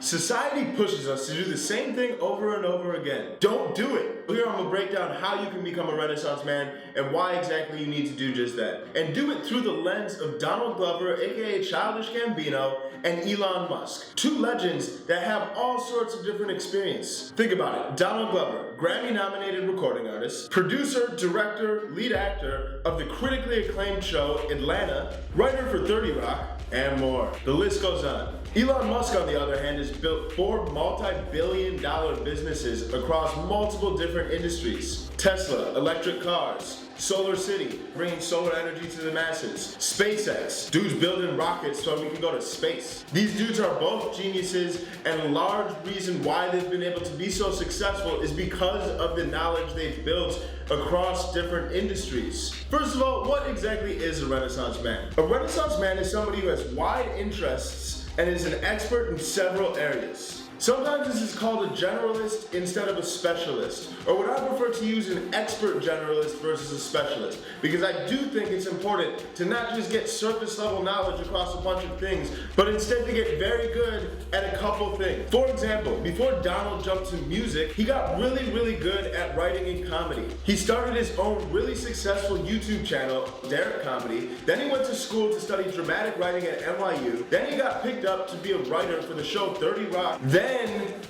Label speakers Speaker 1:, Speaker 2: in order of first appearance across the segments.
Speaker 1: Society pushes us to do the same thing over and over again. Don't do it. Here I'm gonna break down how you can become a Renaissance man and why exactly you need to do just that. And do it through the lens of Donald Glover, aka Childish Gambino, and Elon Musk. Two legends that have all sorts of different experience. Think about it. Donald Glover, Grammy-nominated recording artist, producer, director, lead actor of the critically acclaimed show Atlanta, writer for 30 Rock, and more. The list goes on. Elon Musk, on the other hand, has built 4 multi-billion-dollar businesses across multiple different industries. Tesla, electric cars. Solar City, bringing solar energy to the masses. SpaceX, dudes building rockets so we can go to space. These dudes are both geniuses, and a large reason why they've been able to be so successful is because of the knowledge they've built across different industries. First of all, what exactly is a Renaissance man? A Renaissance man is somebody who has wide interests and is an expert in several areas. Sometimes this is called a generalist instead of a specialist, or what I prefer to use an expert generalist versus a specialist, because I do think it's important to not just get surface level knowledge across a bunch of things, but instead to get very good at a couple things. For example, before Donald jumped to music, he got really good at writing and comedy. He started his own really successful YouTube channel, Derek Comedy, then he went to school to study dramatic writing at NYU, then he got picked up to be a writer for the show 30 Rock, then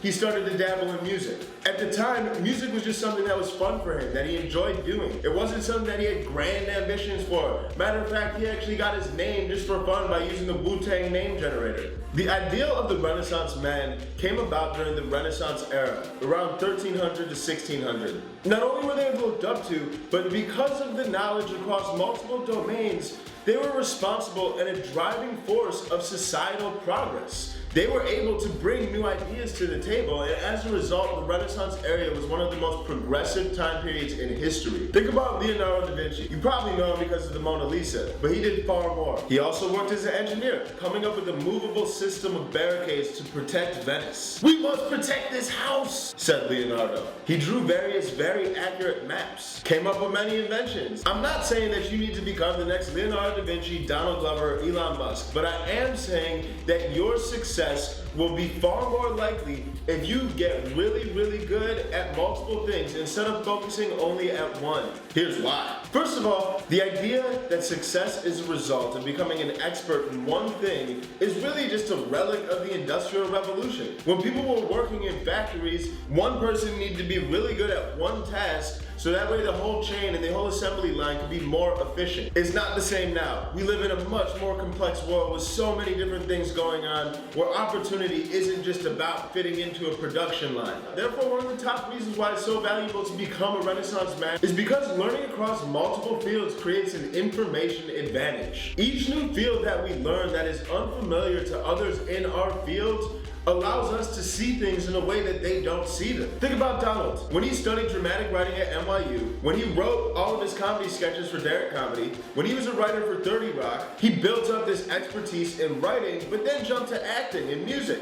Speaker 1: he started to dabble in music. At the time, music was just something that was fun for him, that he enjoyed doing. It wasn't something that he had grand ambitions for. Matter of fact, he actually got his name just for fun by using the Wu-Tang name generator. The ideal of the Renaissance man came about during the Renaissance era, around 1300 to 1600. Not only were they looked up to, but because of the knowledge across multiple domains, they were responsible and a driving force of societal progress. They were able to bring new ideas to the table, and as a result, the Renaissance era was one of the most progressive time periods in history. Think about Leonardo da Vinci. You probably know him because of the Mona Lisa, but he did far more. He also worked as an engineer, coming up with a movable system of barricades to protect Venice. "We must protect this house," said Leonardo. He drew various very accurate maps, came up with many inventions. I'm not saying that you need to become the next Leonardo da Vinci, Donald Glover, or Elon Musk, but I am saying that your success will be far more likely if you get really good at multiple things instead of focusing only at one. Here's why. First of all, the idea that success is a result of becoming an expert in one thing is really just a relic of the Industrial Revolution. When people were working in factories, one person needed to be really good at one task so that way the whole chain and the whole assembly line could be more efficient. It's not the same now. We live in a much more complex world with so many different things going on where opportunity isn't just about fitting into a production line. Therefore, one of the top reasons why it's so valuable to become a Renaissance man is because learning across multiple fields creates an information advantage. Each new field that we learn that is unfamiliar to others in our field allows us to see things in a way that they don't see them. Think about Donald. When he studied dramatic writing at NYU, when he wrote all of his comedy sketches for Derek Comedy, when he was a writer for 30 Rock, he built up this expertise in writing, but then jumped to acting and music.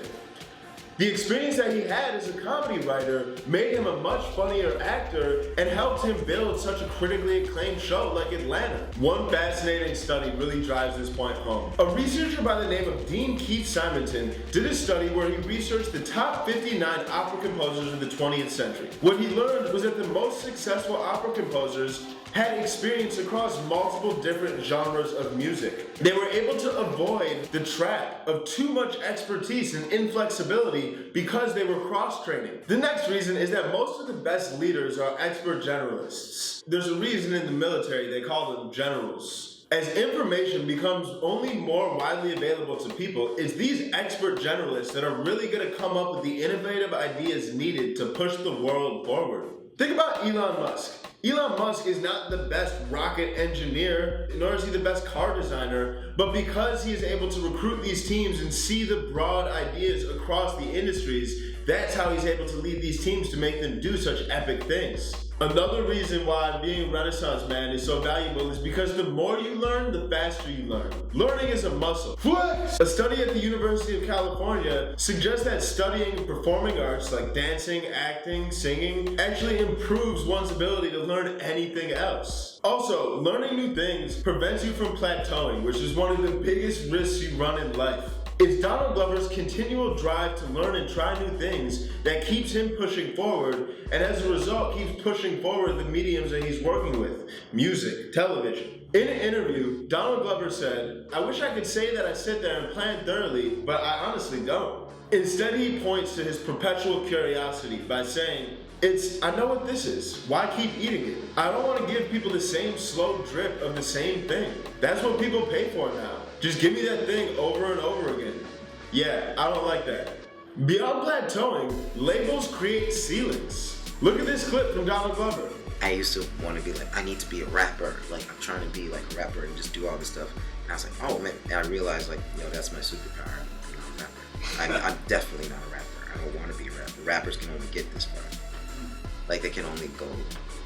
Speaker 1: The experience that he had as a comedy writer made him a much funnier actor and helped him build such a critically acclaimed show like Atlanta. One fascinating study really drives this point home. A researcher by the name of Dean Keith Simonton did a study where he researched the top 59 opera composers of the 20th century. What he learned was that the most successful opera composers had experience across multiple different genres of music. They were able to avoid the trap of too much expertise and inflexibility because they were cross-training. The next reason is that most of the best leaders are expert generalists. There's a reason in the military they call them generals. As information becomes only more widely available to people, it's these expert generalists that are really going to come up with the innovative ideas needed to push the world forward. Think about Elon Musk. Elon Musk is not the best rocket engineer, nor is he the best car designer, but because he is able to recruit these teams and see the broad ideas across the industries, that's how he's able to lead these teams to make them do such epic things. Another reason why being a Renaissance man is so valuable is because the more you learn, the faster you learn. Learning is a muscle. Flex! A study at the University of California suggests that studying performing arts like dancing, acting, singing actually improves one's ability to learn anything else. Also, learning new things prevents you from plateauing, which is one of the biggest risks you run in life. It's Donald Glover's continual drive to learn and try new things that keeps him pushing forward, and as a result keeps pushing forward the mediums that he's working with: music, television. In an interview, Donald Glover said, "I wish I could say that I sit there and plan thoroughly, but I honestly don't." Instead, he points to his perpetual curiosity by saying, I know what this is. Why keep eating it? I don't want to give people the same slow drip of the same thing. That's what people pay for now. Just give me that thing over and over again. Yeah, I don't like that. Beyond plateauing, labels create ceilings. Look at this clip from Donald Glover.
Speaker 2: I used to want to be like, I need to be a rapper. Like, I'm trying to be like a rapper and just do all this stuff. And I was like, oh man. And I realized, like, that's my superpower. I'm not a rapper. I'm definitely not a rapper. I don't want to be a rapper. Rappers can only get this far. Like, they can only go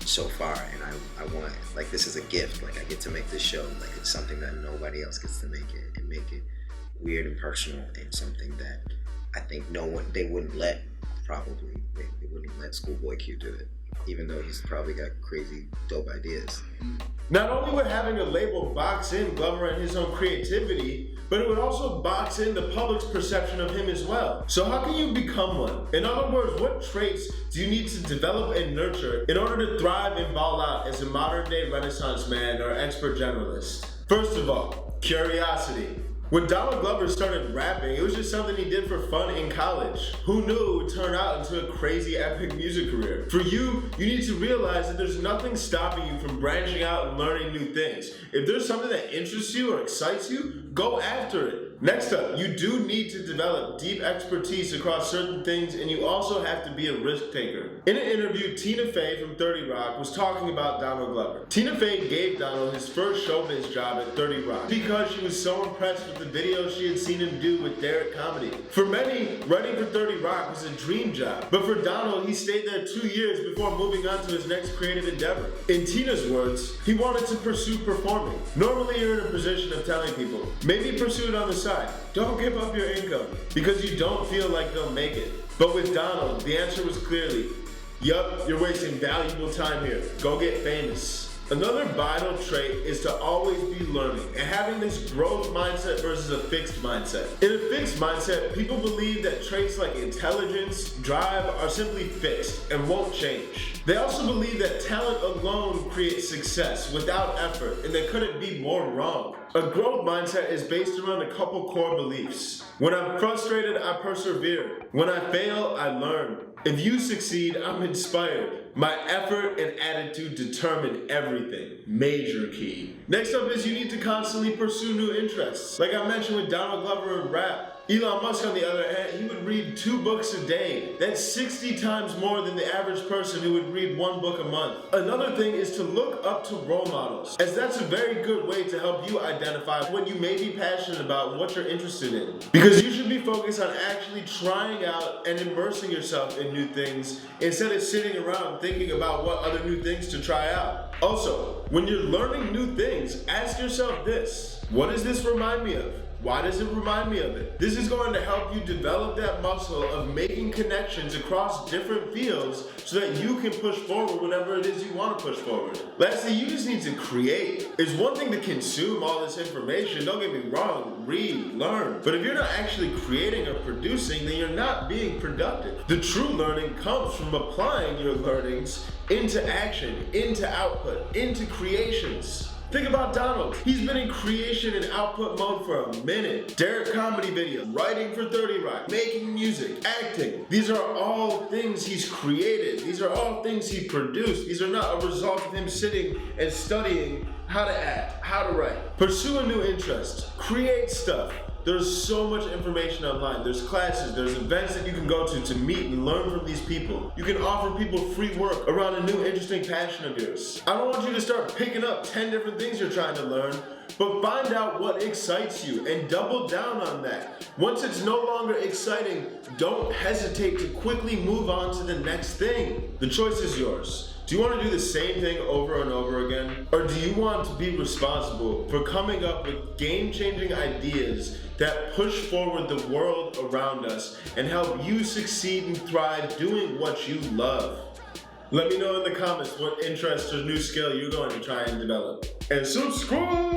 Speaker 2: so far, and I want, like, this is a gift. Like, I get to make this show. Like, it's something that nobody else gets to make it, and make it weird and personal, and something that I think they wouldn't let, probably. They wouldn't let Schoolboy Q do it, even though he's probably got crazy, dope ideas.
Speaker 1: Not only would having a label box in Glover and his own creativity, but it would also box in the public's perception of him as well. So how can you become one? In other words, what traits do you need to develop and nurture in order to thrive and ball out as a modern day Renaissance man or expert generalist? First of all, curiosity. When Donald Glover started rapping, it was just something he did for fun in college. Who knew it would turn out into a crazy epic music career? For you need to realize that there's nothing stopping you from branching out and learning new things. If there's something that interests you or excites you, go after it. Next up, you do need to develop deep expertise across certain things, and you also have to be a risk taker. In an interview, Tina Fey from 30 Rock was talking about Donald Glover. Tina Fey gave Donald his first showbiz job at 30 Rock because she was so impressed with the videos she had seen him do with Derek Comedy. For many, writing for 30 Rock was a dream job, but for Donald, he stayed there 2 years before moving on to his next creative endeavor. In Tina's words, he wanted to pursue performing. Normally, you're in a position of telling people, maybe pursue it on the side. Don't give up your income because you don't feel like they'll make it. But with Donald, the answer was clearly, yup, you're wasting valuable time here. Go get famous. Another vital trait is to always be learning and having this growth mindset versus a fixed mindset. In a fixed mindset, people believe that traits like intelligence, drive are simply fixed and won't change. They also believe that talent alone creates success without effort, and they couldn't be more wrong. A growth mindset is based around a couple core beliefs. When I'm frustrated, I persevere. When I fail, I learn. If you succeed, I'm inspired. My effort and attitude determine everything. Major key. Next up is you need to constantly pursue new interests. Like I mentioned with Donald Glover and rap. Elon Musk, on the other hand, he would read 2 books a day. That's 60 times more than the average person who would read 1 book a month. Another thing is to look up to role models, as that's a very good way to help you identify what you may be passionate about and what you're interested in. Because you should be focused on actually trying out and immersing yourself in new things instead of sitting around thinking about what other new things to try out. Also, when you're learning new things, ask yourself this: what does this remind me of? Why does it remind me of it? This is going to help you develop that muscle of making connections across different fields so that you can push forward whatever it is you want to push forward. Lastly, you just need to create. It's one thing to consume all this information, don't get me wrong, read, learn. But if you're not actually creating or producing, then you're not being productive. The true learning comes from applying your learnings into action, into output, into creations. Think about Donald. He's been in creation and output mode for a minute. Derek Comedy videos, writing for 30 Rock, making music, acting. These are all things he's created. These are all things he produced. These are not a result of him sitting and studying how to act, how to write. Pursue a new interest. Create stuff. There's so much information online. There's classes, there's events that you can go to meet and learn from these people. You can offer people free work around a new interesting passion of yours. I don't want you to start picking up 10 different things you're trying to learn, but find out what excites you and double down on that. Once it's no longer exciting, don't hesitate to quickly move on to the next thing. The choice is yours. Do you want to do the same thing over and over again? Or do you want to be responsible for coming up with game-changing ideas that push forward the world around us and help you succeed and thrive doing what you love? Let me know in the comments what interest or new skill you're going to try and develop. And subscribe!